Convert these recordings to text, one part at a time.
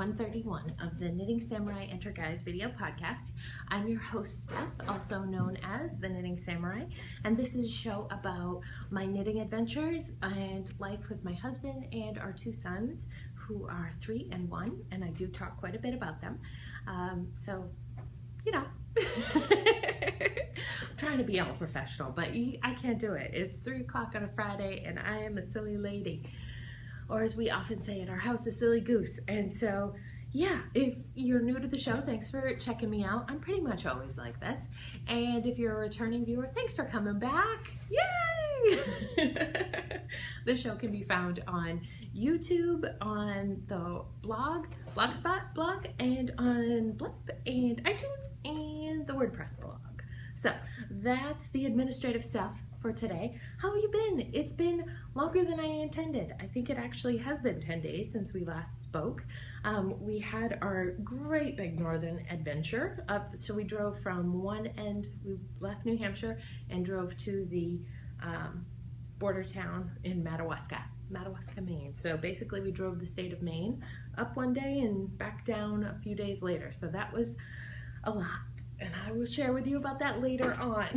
131 of the Knitting Samurai Enter Guys video podcast. I'm your host, Steph, also known as the Knitting Samurai, and this is a show about my knitting adventures and life with my husband and our two sons, who are 3 and 1, and I do talk quite a bit about them. So, you know, I'm trying to be all professional, but I can't do it. It's 3 o'clock on a Friday, and I am a silly lady. Or as we often say at our house, a silly goose. And so, yeah, if you're new to the show, thanks for checking me out. I'm pretty much always like this. And if you're a returning viewer, thanks for coming back. Yay! The show can be found on YouTube, on the Blogspot blog, and on Blip and iTunes and the WordPress blog. So that's the administrative stuff for today. How have you been? It's been longer than I intended. I think it actually has been 10 days since we last spoke. We had our great big northern adventure up. So we drove from one end, we left New Hampshire and drove to the border town in Madawaska, Maine. So basically we drove the state of Maine up one day and back down a few days later. So that was a lot, and I will share with you about that later on.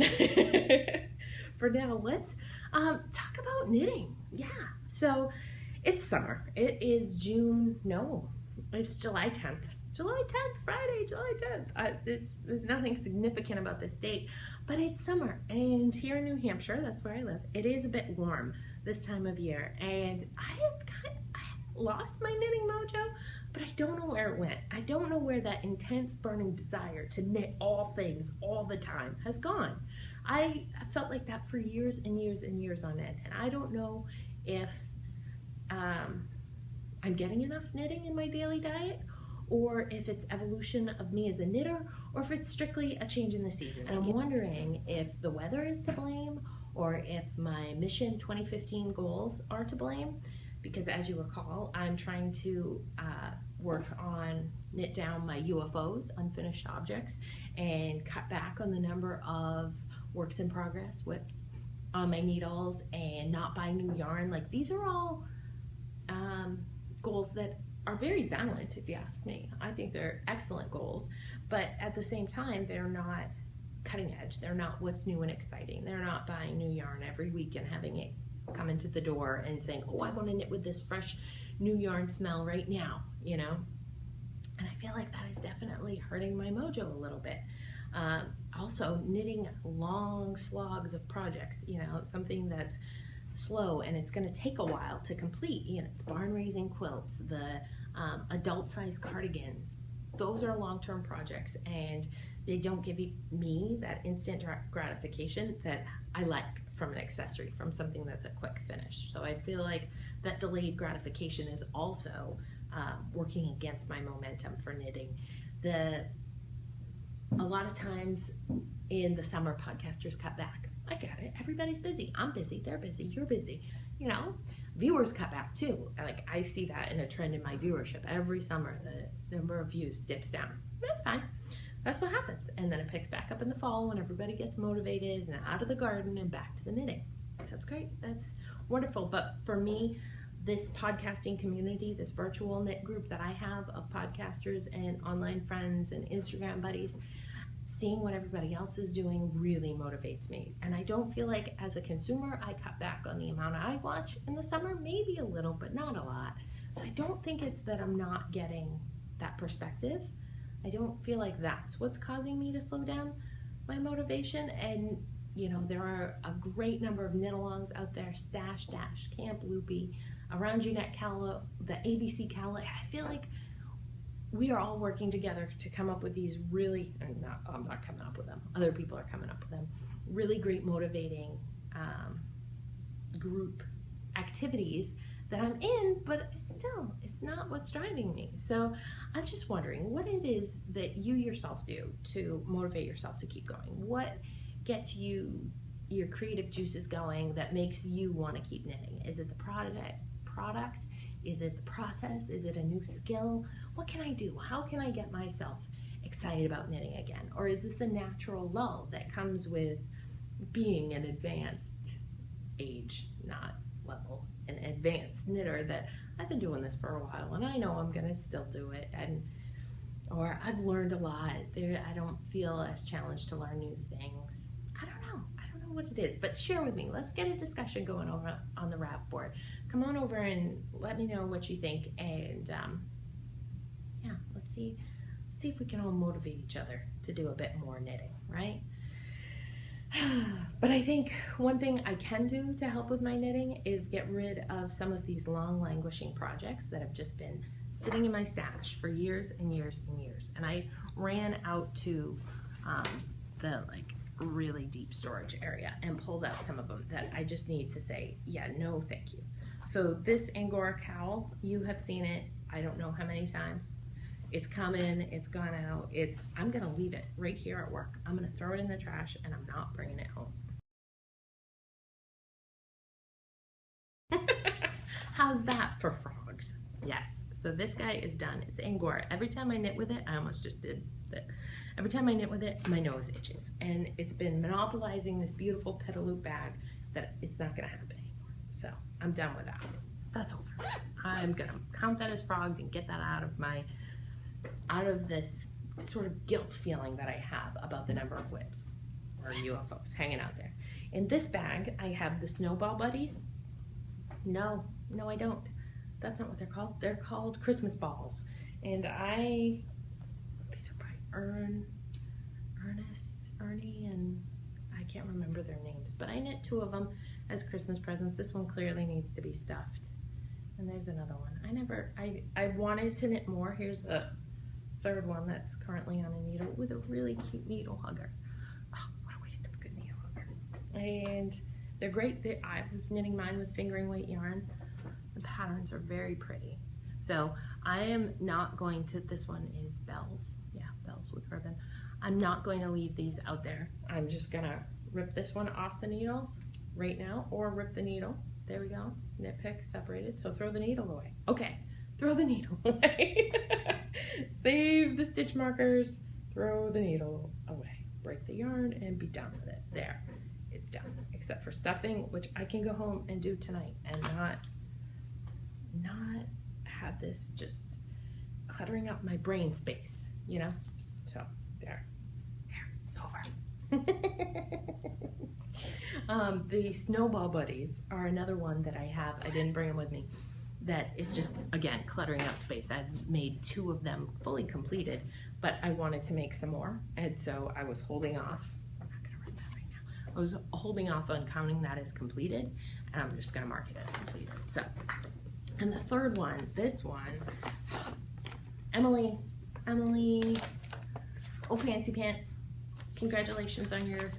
For now, let's talk about knitting. Yeah, so it's summer. It is it's July 10th. July 10th, Friday, July 10th. There's nothing significant about this date, but it's summer. And here in New Hampshire, that's where I live, it is a bit warm this time of year. And I lost my knitting mojo, but I don't know where it went. I don't know where that intense burning desire to knit all things all the time has gone. I felt like that for years and years and years on end, and I don't know if I'm getting enough knitting in my daily diet, or if it's evolution of me as a knitter, or if it's strictly a change in the season. And I'm wondering if the weather is to blame, or if my Mission 2015 goals are to blame, because as you recall, I'm trying to work on knit down my UFOs, unfinished objects, and cut back on the number of works in progress whips on my needles and not buy new yarn. Like, these are all goals that are very valid, if you ask me. I think they're excellent goals, but at the same time, they're not cutting edge. They're not what's new and exciting. They're not buying new yarn every week and having it come into the door and saying, oh, I want to knit with this fresh new yarn smell right now, you know? And I feel like that is definitely hurting my mojo a little bit. Also, knitting long slogs of projects, you know, something that's slow and it's going to take a while to complete, you know, the barn raising quilts, the adult size cardigans. Those are long-term projects, and they don't give me that instant gratification that I like from an accessory, from something that's a quick finish. So I feel like that delayed gratification is also working against my momentum for knitting. A lot of times in the summer, podcasters cut back. I get it. Everybody's busy. I'm busy. They're busy. You're busy. You know, viewers cut back too. Like, I see that in a trend in my viewership. Every summer, the number of views dips down. That's fine. That's what happens. And then it picks back up in the fall when everybody gets motivated and out of the garden and back to the knitting. That's great. That's wonderful. But for me, this podcasting community, this virtual knit group that I have of podcasters and online friends and Instagram buddies, seeing what everybody else is doing really motivates me. And I don't feel like as a consumer, I cut back on the amount I watch in the summer, maybe a little, but not a lot. So I don't think it's that I'm not getting that perspective. I don't feel like that's what's causing me to slow down my motivation. And, you know, there are a great number of knit-alongs out there, Stash, Dash, Camp Loopy, Around Jeanette Calla, the ABC Calla. I feel like we are all working together to come up with these really, I'm not coming up with them, other people are coming up with them, really great motivating group activities that I'm in, but still, it's not what's driving me. So I'm just wondering what it is that you yourself do to motivate yourself to keep going. What gets your creative juices going that makes you want to keep knitting? Is it the product? Is it the process? Is it a new skill? What can I do? How can I get myself excited about knitting again? Or is this a natural lull that comes with being an advanced age, not level, an advanced knitter, that I've been doing this for a while and I know I'm gonna still do it, or I've learned a lot. I don't feel as challenged to learn new things. I don't know what it is, but share with me. Let's get a discussion going over on the RAV board. Come on over and let me know what you think, and yeah, let's see if we can all motivate each other to do a bit more knitting, right? But I think one thing I can do to help with my knitting is get rid of some of these long languishing projects that have just been sitting in my stash for years and years and years. And I ran out to the like really deep storage area and pulled out some of them that I just need to say, yeah, no, thank you. So this Angora cowl, you have seen it, I don't know how many times. It's coming, it's gone out, I'm gonna leave it right here at work. I'm gonna throw it in the trash and I'm not bringing it home. How's that for frogged? Yes, so this guy is done. It's Angora. Every time I knit with it, I almost just did that. Every time I knit with it, my nose itches. And it's been monopolizing this beautiful Petaloop bag that it's not gonna happen anymore. So I'm done with that. That's over. I'm gonna count that as frogged and get that out of this sort of guilt feeling that I have about the number of whips or UFOs hanging out there. In this bag, I have the Snowball Buddies. No, I don't. That's not what they're called. They're called Christmas balls. And these are by Ernest, Ernie, and I can't remember their names, but I knit 2 of them as Christmas presents. This one clearly needs to be stuffed. And there's another one. I wanted to knit more. Here's a 3rd one that's currently on a needle with a really cute needle hugger. Oh, what a waste of a good needle hugger. And they're great. I was knitting mine with fingering weight yarn. The patterns are very pretty. So I am not going to, this one is bells. Yeah, bells with ribbon. I'm not going to leave these out there. I'm just gonna rip this one off the needles right now, or rip the needle. There we go, knit pick separated. So throw the needle away. Okay, throw the needle away. Save the stitch markers, throw the needle away. Break the yarn and be done with it. There, it's done. Except for stuffing, which I can go home and do tonight and not have this just cluttering up my brain space, you know? So there, it's over. The Snowball Buddies are another one that I have. I didn't bring them with me. That is just, again, cluttering up space. I've made 2 of them fully completed, but I wanted to make some more, and so I was holding off. I'm not gonna rip that right now. I was holding off on counting that as completed, and I'm just gonna mark it as completed. So, and the 3rd one, this one, Emily, oh, Fancy Pants, congratulations on your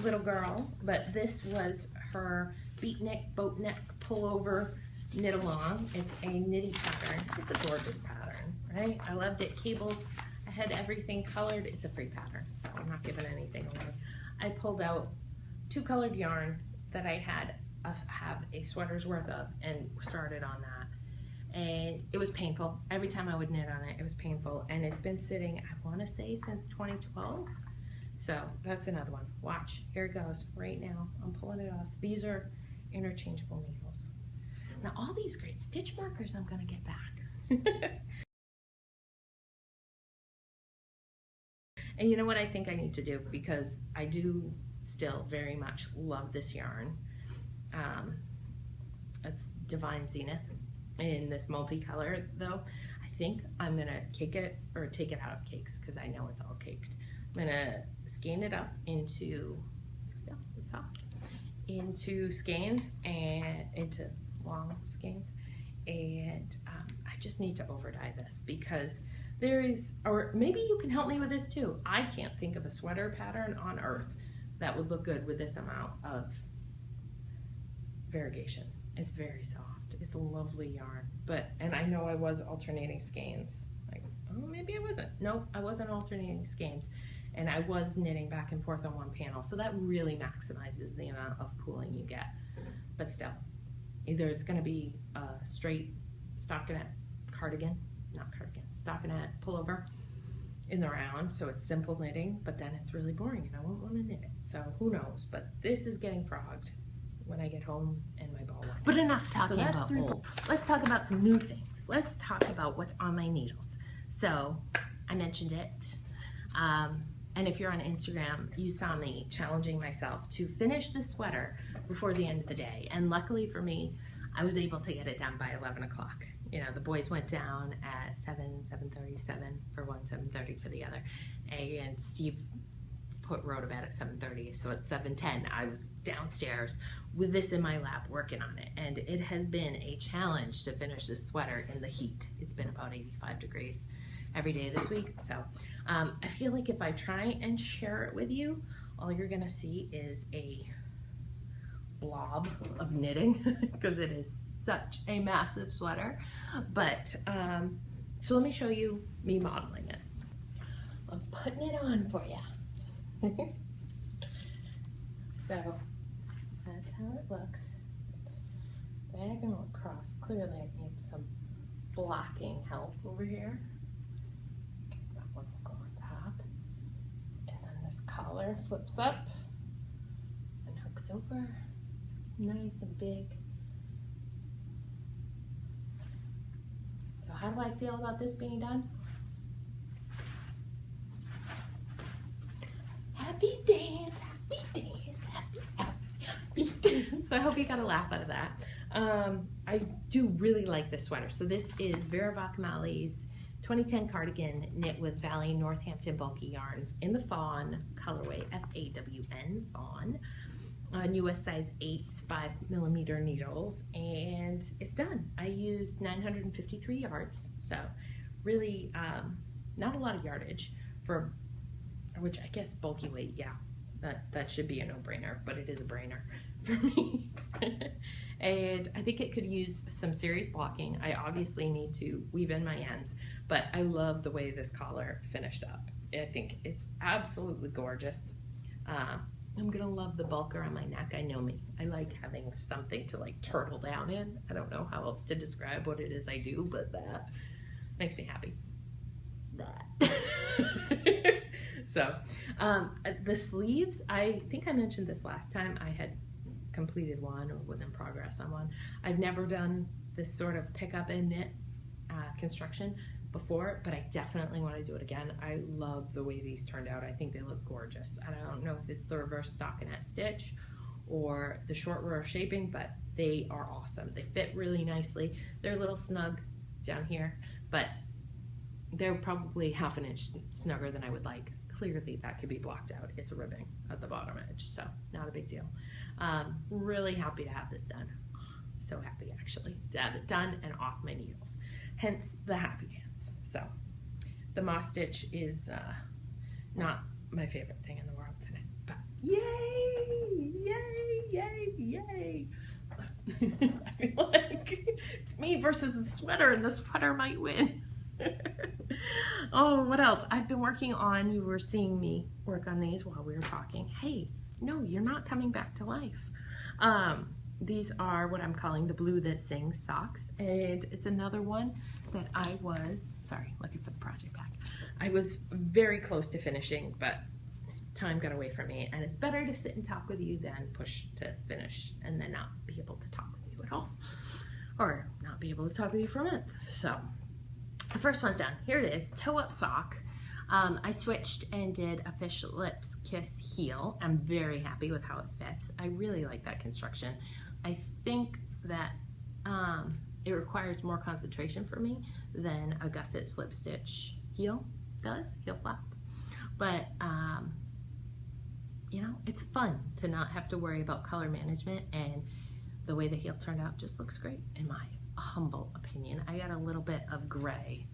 little girl. But this was her beat neck, boat neck, pullover knit along. It's a knitty pattern. It's a gorgeous pattern, right? I loved it. Cables, I had everything colored. It's a free pattern, so I'm not giving anything away. I pulled out 2 colored yarn that I had have a sweater's worth of and started on that. And it was painful. Every time I would knit on it, it was painful. And it's been sitting, I want to say, since 2012. So that's another one. Watch, here it goes right now. I'm pulling it off. These are interchangeable needles. Now all these great stitch markers I'm gonna get back. And you know what I think I need to do, because I do still very much love this yarn. It's Divine Zenith in this multicolor though. I think I'm gonna cake it, or take it out of cakes, because I know it's all caked. I'm gonna skein it up into, it's soft, into skeins and into long skeins, and I just need to over dye this, because there is, or maybe you can help me with this too. I can't think of a sweater pattern on earth that would look good with this amount of variegation. It's very soft. It's a lovely yarn, and I know I was alternating skeins. Like, oh, maybe I wasn't. Nope, I wasn't alternating skeins. And I was knitting back and forth on one panel. So that really maximizes the amount of pooling you get. But still, either it's gonna be a straight stockinette cardigan, not cardigan, stockinette pullover in the round, so it's simple knitting, but then it's really boring and I won't wanna knit it. So who knows, but this is getting frogged. when I get home and my ball won't. But enough talking about old. Let's talk about some new things. Let's talk about what's on my needles. So I mentioned it. And if you're on Instagram, you saw me challenging myself to finish this sweater before the end of the day. And luckily for me, I was able to get it done by 11 o'clock. You know, the boys went down at 7:30 for one, 7:30 for the other. And Steve wrote to bed at 7:30, so at 7:10 I was downstairs with this in my lap working on it, and it has been a challenge to finish this sweater in the heat. It's been about 85 degrees every day this week, so I feel like if I try and share it with you, all you're gonna see is a blob of knitting because it is such a massive sweater. But so let me show you me modeling it. I'm putting it on for you. So that's how it looks. It's diagonal across. Clearly it needs some blocking help over here. I guess that one will go on top. And then this collar flips up and hooks over. So it's nice and big. So how do I feel about this being done? Happy dance, happy dance, happy dance. So I hope you got a laugh out of that. I do really like this sweater. So this is Vera Vacamali's 2010 cardigan knit with Valley Northampton bulky yarns in the fawn colorway, F-A-W-N, fawn, on US size 8's 5mm needles, and it's done. I used 953 yards, so really not a lot of yardage for, which I guess bulky weight, yeah, that should be a no-brainer, but it is a brainer for me. And I think it could use some serious blocking. I obviously need to weave in my ends, but I love the way this collar finished up. I think it's absolutely gorgeous. I'm gonna love the bulk around my neck. I know me. I like having something to like turtle down in. I don't know how else to describe what it is I do, but that makes me happy. That. So the sleeves, I think I mentioned this last time. I had completed one or was in progress on one. I've never done this sort of pick up and knit construction before, but I definitely want to do it again. I love the way these turned out. I think they look gorgeous. And I don't know if it's the reverse stockinette stitch or the short row shaping, but they are awesome. They fit really nicely. They're a little snug down here, but they're probably half an inch snugger than I would like. Clearly that could be blocked out. It's ribbing at the bottom edge, so not a big deal. Really happy to have this done. So happy actually to have it done and off my needles. Hence the happy dance. So the moss stitch is not my favorite thing in the world today, but yay, yay, yay, yay. I feel like it's me versus the sweater, and the sweater might win. Oh, what else? I've been working on, you were seeing me work on these while we were talking. Hey, no, you're not coming back to life. These are what I'm calling the Blue That Sings socks, and it's another one that I was, sorry, looking for the project pack. I was very close to finishing, but time got away from me, and it's better to sit and talk with you than push to finish and then not be able to talk with you at all, or not be able to talk with you for a month. So the first one's done. Here it is, toe up sock. I switched and did a fish lips kiss heel. I'm very happy with how it fits. I really like that construction. I think that it requires more concentration for me than a gusset slip stitch heel does, heel flap. But you know, it's fun to not have to worry about color management, and the way the heel turned out just looks great in my humble opinion. I got a little bit of gray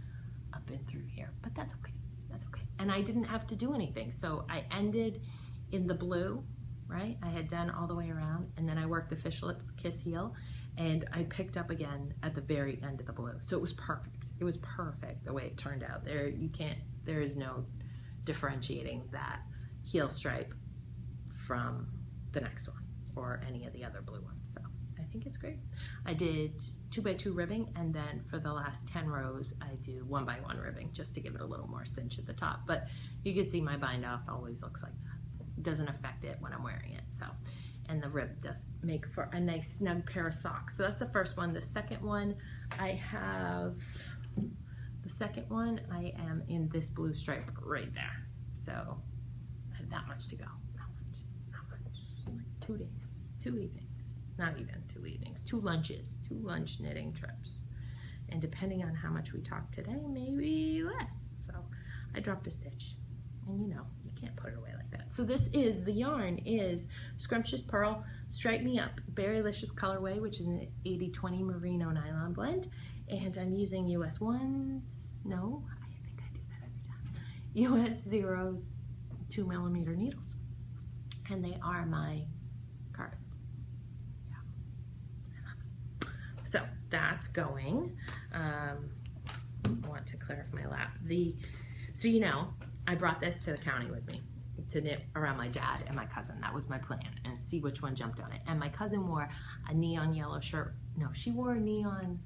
up and through here, but that's okay. That's okay. And I didn't have to do anything. So I ended in the blue, right? I had done all the way around, and then I worked the fish lips kiss heel, and I picked up again at the very end of the blue. So it was perfect. It was perfect the way it turned out. There is no differentiating that heel stripe from the next one or any of the other blue ones. So I think it's great. I did 2x2 ribbing, and then for the last 10 rows I do 1x1 ribbing just to give it a little more cinch at the top. But you can see my bind off always looks like that. It doesn't affect it when I'm wearing it. So and the rib does make for a nice snug pair of socks. So that's the first one. The second one I am in this blue stripe right there. So I have that much to go. Not much. Like 2 days, 2 evenings, not even 2 evenings, 2 lunches, 2 lunch knitting trips. And depending on how much we talk today, maybe less. So I dropped a stitch, and you know, you can't put it away like that. So the yarn is Scrumptious Pearl Stripe Me Up Berrylicious colorway, which is an 80/20 merino nylon blend. And I'm using US 1s, no, I think I do that every time, US 0s 2mm needles. And they are my cardigans. Yeah. So that's going. I want to clear off my lap. So you know, I brought this to the county with me to knit around my dad and my cousin. That was my plan, and see which one jumped on it. And my cousin wore a neon yellow shirt. No, she wore a neon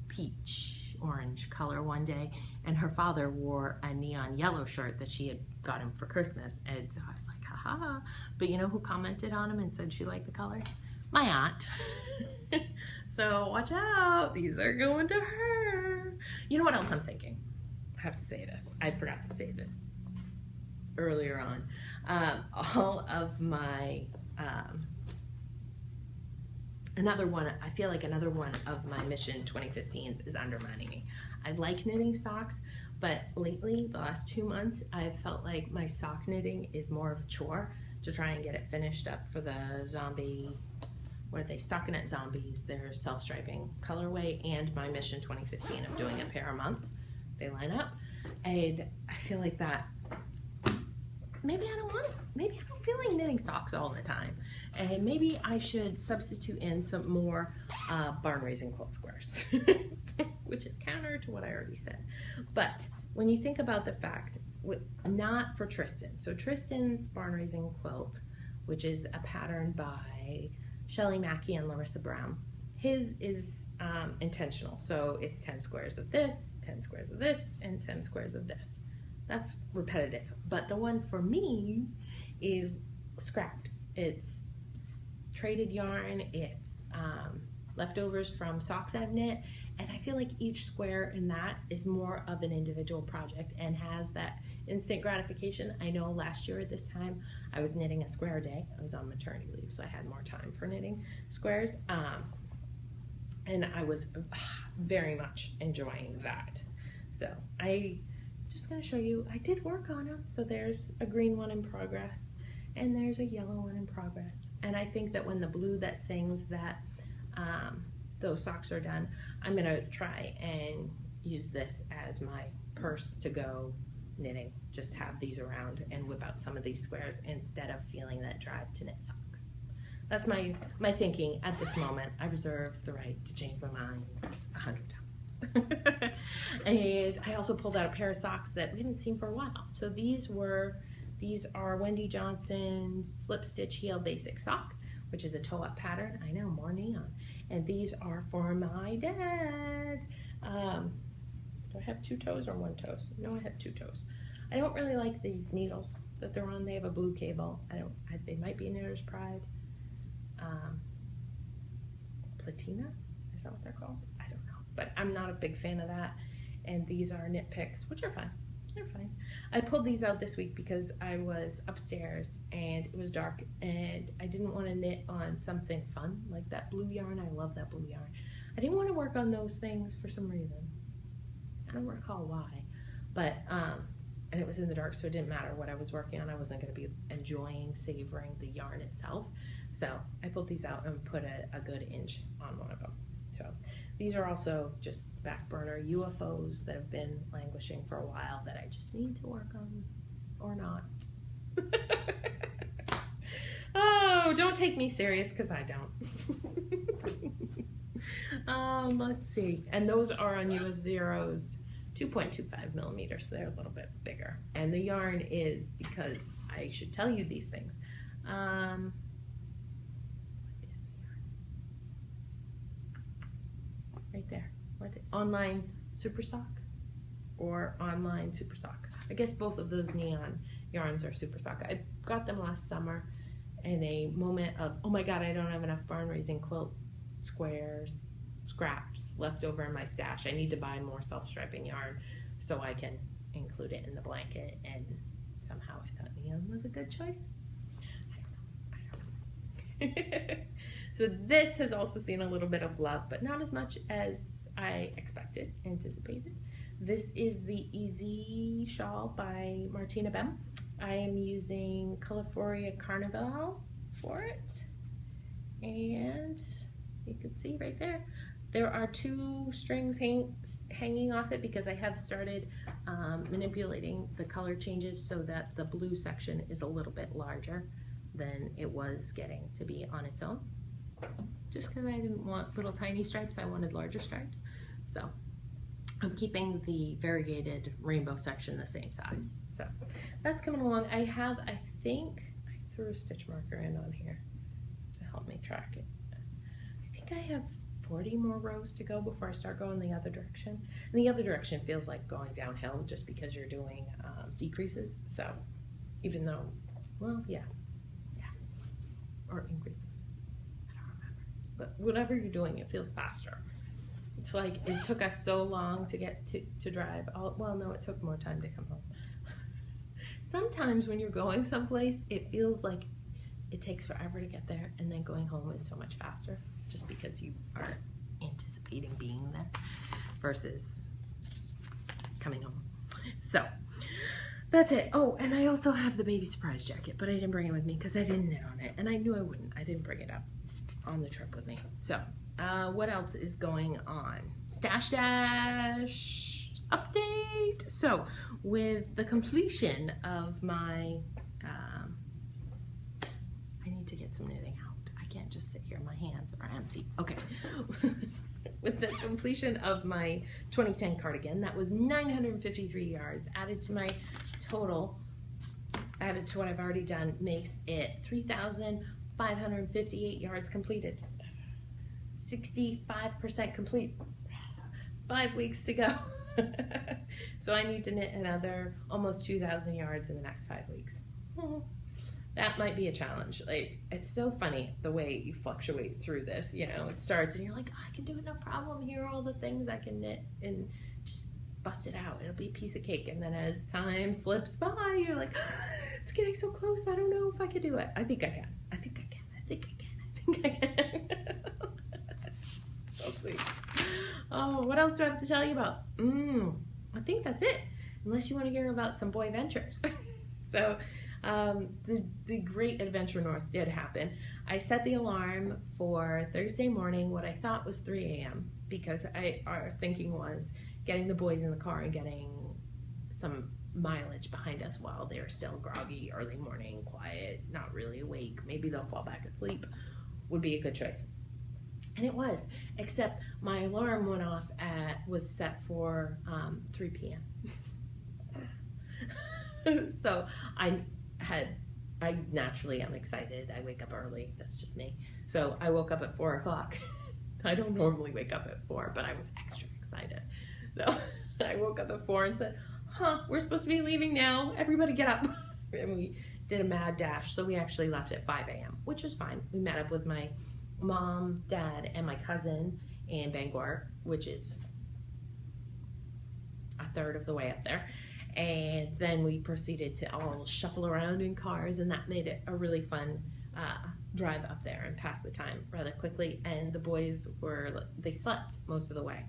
peach orange color one day, and her father wore a neon yellow shirt that she had got him for Christmas. And so I was like, haha. But you know who commented on him and said she liked the color? My aunt. So watch out, these are going to her. You know what else I'm thinking? I have to say this. I forgot to say this earlier on. All of my, I feel like another one of my Mission 2015s is undermining me. I like knitting socks, but lately, the last 2 months, I've felt like my sock knitting is more of a chore to try and get it finished up for the zombie, what are they, Stockinette Zombies, their self-striping colorway, and my Mission 2015 of doing a pair a month. They line up, and I feel like that, maybe I don't want it. Maybe I don't feel like knitting socks all the time. And maybe I should substitute in some more barn raising quilt squares, which is counter to what I already said. But when you think about the fact, not for Tristan. So Tristan's barn raising quilt, which is a pattern by Shelley Mackey and Larissa Brown, his is intentional. So it's 10 squares of this, 10 squares of this, and 10 squares of this. That's repetitive. But the one for me is scraps. It's traded yarn, it's leftovers from socks I've knit, and I feel like each square in that is more of an individual project and has that instant gratification. I know last year at this time I was knitting a square a day. I was on maternity leave, so I had more time for knitting squares, and I was very much enjoying that. So I'm just going to show you, I did work on them. So there's a green one in progress, and there's a yellow one in progress. And I think that when the blue that sings that those socks are done, I'm going to try and use this as my purse to go knitting. Just have these around and whip out some of these squares instead of feeling that drive to knit socks. That's my thinking at this moment. I reserve the right to change my mind 100 times. And I also pulled out a pair of socks that we hadn't seen for a while. So these are Wendy Johnson's Slip Stitch Heel Basic Sock, which is a toe-up pattern. I know, more neon. And these are for my dad. Do I have 2 toes or 1 toe? No, I have 2 toes. I don't really like these needles that they're on. They have a blue cable. They might be Knitter's Pride. Platinas? Is that what they're called? I don't know. But I'm not a big fan of that. And these are knit picks, which are fine. They're fine. I pulled these out this week because I was upstairs and it was dark and I didn't want to knit on something fun like that blue yarn. I love that blue yarn. I didn't want to work on those things for some reason. I don't recall why, but and it was in the dark, so it didn't matter what I was working on. I wasn't going to be enjoying, savoring the yarn itself. So I pulled these out and put a good inch on one of them. So these are also just back burner UFOs that have been languishing for a while that I just need to work on, or not. Oh, don't take me serious, because I don't. Let's see. And those are on US Zeros, 2.25 millimeters, so they're a little bit bigger. And the yarn is, because I should tell you these things, what is the yarn? Right there. What? Online Super Sock or Online Super Sock. I guess both of those neon yarns are Super Sock. I got them last summer in a moment of, oh my God, I don't have enough barn raising quilt squares, scraps left over in my stash. I need to buy more self-striping yarn so I can include it in the blanket, and somehow I thought neon was a good choice. I don't know. So this has also seen a little bit of love, but not as much as I anticipated. This is the Easy Shawl by Martina Bem. I am using California Carnival for it, and you can see right there, there are 2 strings hanging off it because I have started manipulating the color changes so that the blue section is a little bit larger than it was getting to be on its own. Just because I didn't want little tiny stripes, I wanted larger stripes. So I'm keeping the variegated rainbow section the same size. So that's coming along. I think I threw a stitch marker in on here to help me track it. I think I have 40 more rows to go before I start going the other direction. And the other direction feels like going downhill just because you're doing decreases. So even though, well, yeah, or increases. I don't remember. But whatever you're doing, it feels faster. It's like it took us so long to get to drive. Well, no, it took more time to come home. Sometimes when you're going someplace, it feels like it takes forever to get there, and then going home is so much faster just because you are anticipating being there versus coming home. So that's it. Oh, and I also have the baby surprise jacket, but I didn't bring it with me because I didn't knit on it, and I knew I wouldn't. I didn't bring it up on the trip with me. So what else is going on? Stash Dash update. So with the completion of my, I need to get some knitting out. I can't just sit here. My hands are empty. Okay. With the completion of my 2010 cardigan, that was 953 yards added to my total, added to what I've already done, makes it 3,558 yards completed. 65% complete. 5 weeks to go. So I need to knit another almost 2,000 yards in the next 5 weeks. That might be a challenge. Like, it's so funny the way you fluctuate through this. You know, it starts and you're like, oh, I can do it, no problem. Here are all the things I can knit, and just bust it out. It'll be a piece of cake. And then as time slips by, you're like, oh, it's getting so close. I don't know if I can do it. I think I can. I think I can. I think I can. I think I can. Let's see. Oh, what else do I have to tell you about? I think that's it. Unless you want to hear about some boy ventures. So the Great Adventure North did happen. I set the alarm for Thursday morning, what I thought was 3 a.m. because our thinking was getting the boys in the car and getting some mileage behind us while they're still groggy, early morning, quiet, not really awake. Maybe they'll fall back asleep. Would be a good choice. And it was, except my alarm went off was set for 3 p.m. So I naturally am excited. I wake up early. That's just me. So I woke up at 4 o'clock. I don't normally wake up at 4, but I was extra excited. So I woke up at 4 and said, we're supposed to be leaving now. Everybody get up. And we did a mad dash. So we actually left at 5 a.m., which was fine. We met up with my mom, dad, and my cousin in Bangor, which is a third of the way up there. And then we proceeded to all shuffle around in cars, and that made it a really fun drive up there and pass the time rather quickly. And the boys they slept most of the way,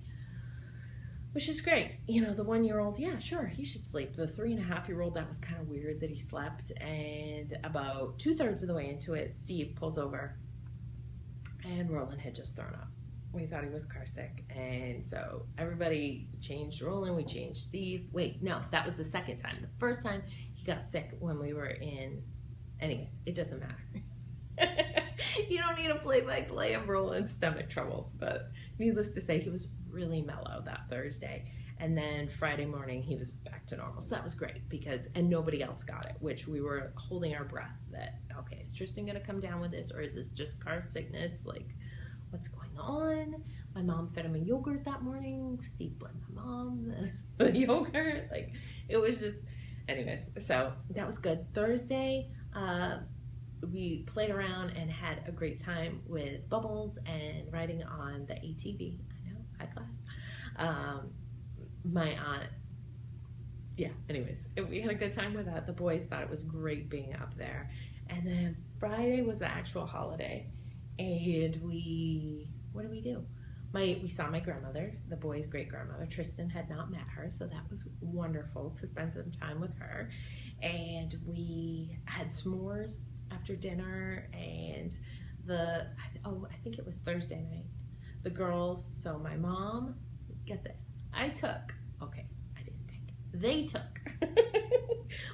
which is great. You know, the 1-year-old, yeah, sure, he should sleep. The 3.5-year-old, that was kind of weird that he slept. And about 2/3 of the way into it, Steve pulls over, and Roland had just thrown up. We thought he was car sick, and so everybody changed Roland, we changed Steve. Wait, no, that was the second time. The first time he got sick when we were in, anyways, it doesn't matter. You don't need a play-by-play of Roland's stomach troubles, but needless to say, he was really mellow that Thursday. And then Friday morning, he was back to normal. So that was great and nobody else got it, which we were holding our breath that, okay, is Tristan gonna come down with this, or is this just car sickness? Like, what's going on? My mom fed him a yogurt that morning. Steve blamed my mom, the yogurt. Like, it was just, anyways, so that was good. Thursday, we played around and had a great time with bubbles and riding on the ATV. I know, high class. My aunt, yeah, anyways, we had a good time with that. The boys thought it was great being up there. And then Friday was the actual holiday, and what did we do? We saw my grandmother, the boys' great-grandmother. Tristan had not met her, so that was wonderful to spend some time with her. And we had s'mores after dinner, and I think it was Thursday night. The girls, so my mom, get this, they took.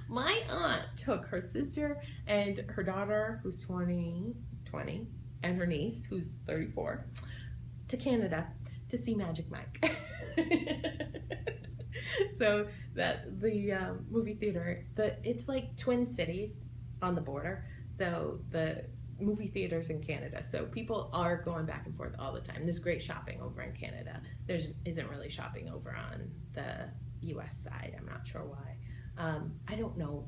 My aunt took her sister and her daughter, who's 20, and her niece, who's 34, to Canada to see Magic Mike. So that the movie theater, it's like Twin Cities on the border. So the movie theaters in Canada. So people are going back and forth all the time. There's great shopping over in Canada. There isn't really shopping over on the US side. I'm not sure why. I don't know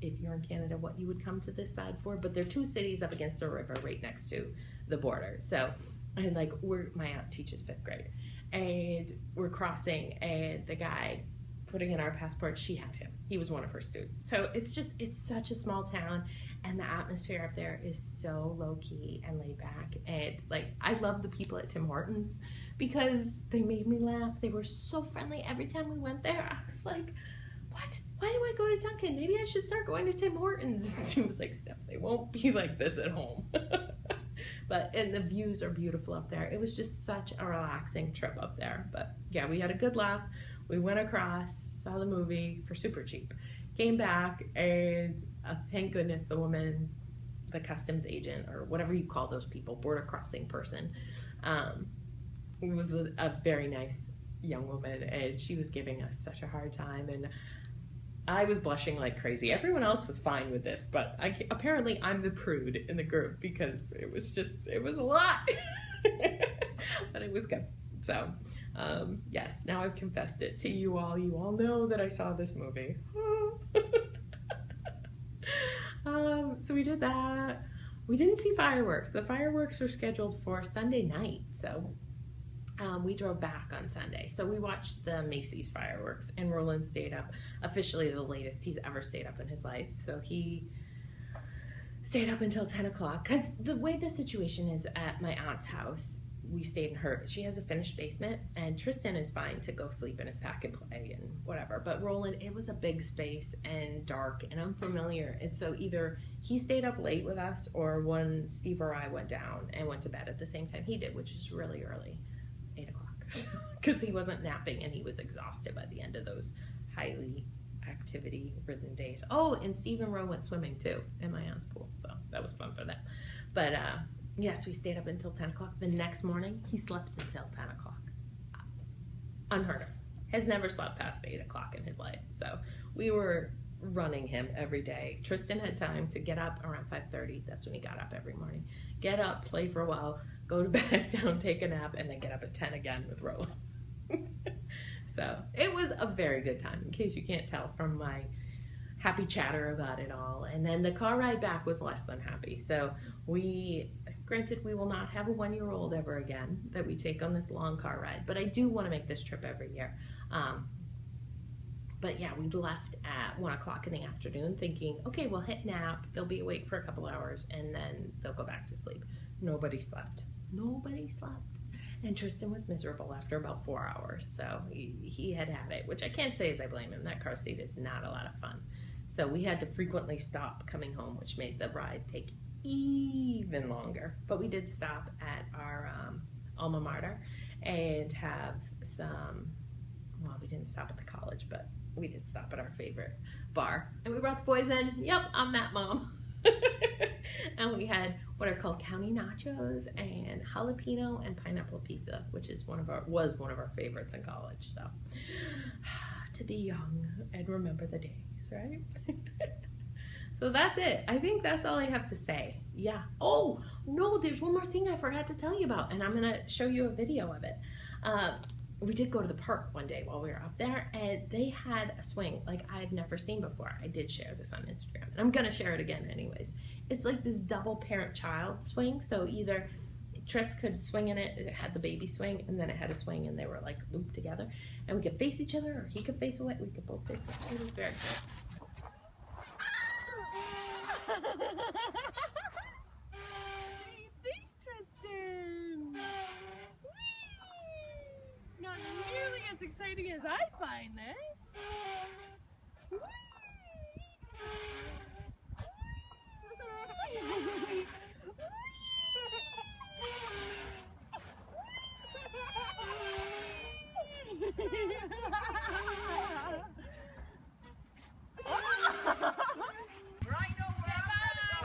if you're in Canada, what you would come to this side for, but there are two cities up against a river right next to the border. So, and like my aunt teaches 5th grade, and we're crossing, and the guy putting in our passport, she had him. He was one of her students. So it's such a small town, and the atmosphere up there is so low key and laid back. And like, I love the people at Tim Hortons because they made me laugh. They were so friendly every time we went there. I was like, what? Why do I go to Dunkin'? Maybe I should start going to Tim Hortons. And she was like, Steph, they won't be like this at home. And the views are beautiful up there. It was just such a relaxing trip up there. But yeah, we had a good laugh. We went across, saw the movie for super cheap, came back, and thank goodness the woman, the customs agent, or whatever you call those people, border crossing person, was a very nice young woman, and she was giving us such a hard time, and I was blushing like crazy. Everyone else was fine with this, but apparently I'm the prude in the group because it was a lot. But it was good. So, yes, now I've confessed it to you all. You all know that I saw this movie. So we did that. We didn't see fireworks. The fireworks were scheduled for Sunday night, so we drove back on Sunday. So we watched the Macy's fireworks, and Roland stayed up, officially the latest he's ever stayed up in his life. So he stayed up until 10 o'clock, because the way the situation is at my aunt's house, we stayed in she has a finished basement, and Tristan is fine to go sleep in his pack and play and whatever. But Roland, it was a big space and dark and unfamiliar. And so either he stayed up late with us, or when Steve or I went down and went to bed at the same time he did, which is really early, 8 o'clock, because he wasn't napping and he was exhausted by the end of those highly activity-ridden days. Oh, and Steve and Ro went swimming too in my aunt's pool, so that was fun for them. But yes, we stayed up until 10 o'clock. The next morning, he slept until 10 o'clock. Unheard of. Has never slept past 8 o'clock in his life. So we were running him every day. Tristan had time to get up around 5:30. That's when he got up every morning. Get up, play for a while, go to bed, down, take a nap, and then get up at 10 again with Roland. So it was a very good time, in case you can't tell from my happy chatter about it all. And then the car ride back was less than happy. So granted, we will not have a 1-year-old ever again that we take on this long car ride, but I do want to make this trip every year. But yeah, we left at 1 o'clock in the afternoon thinking, okay, we'll hit nap, they'll be awake for a couple hours, and then they'll go back to sleep. Nobody slept. Nobody slept. And Tristan was miserable after about 4 hours, so he had it, which I can't say as I blame him. That car seat is not a lot of fun. So we had to frequently stop coming home, which made the ride take even longer. But we did stop at our alma mater and have some, well, we didn't stop at the college, but we did stop at our favorite bar. And we brought the boys in. Yep, I'm that mom. And we had what are called county nachos and jalapeno and pineapple pizza, which is was one of our favorites in college. So to be young and remember the days, right? So that's it. I think that's all I have to say. Yeah. Oh, no, there's one more thing I forgot to tell you about, and I'm going to show you a video of it. We did go to the park one day while we were up there, and they had a swing like I've never seen before. I did share this on Instagram, and I'm going to share it again anyways. it's like this double parent-child swing. So either Tris could swing in it, it had the baby swing, and then it had a swing, and they were like looped together. And we could face each other, or he could face away. We could both face it. It was very cool. Tristan! Not nearly as exciting as I find this.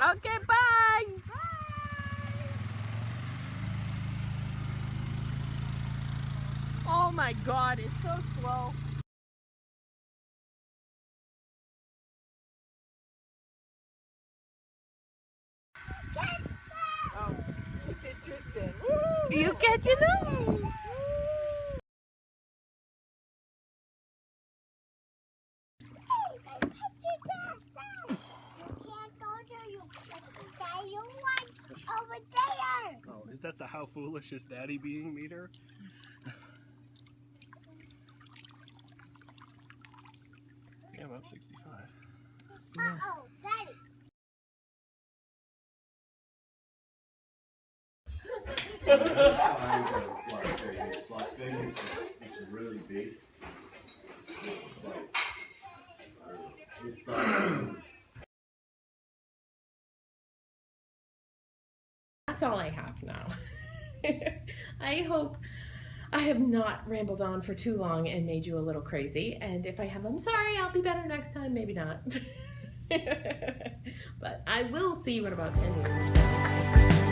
Okay, bye! Oh my God, it's so slow. Oh, look at Tristan. Woo! You catch it up. Over there! Oh, is that the how foolish is daddy being meter? Yeah, about 65. Uh-oh, Daddy! It's really big. That's all I have now. I hope I have not rambled on for too long and made you a little crazy. And if I have, I'm sorry, I'll be better next time, maybe not. But I will see you in about 10 years.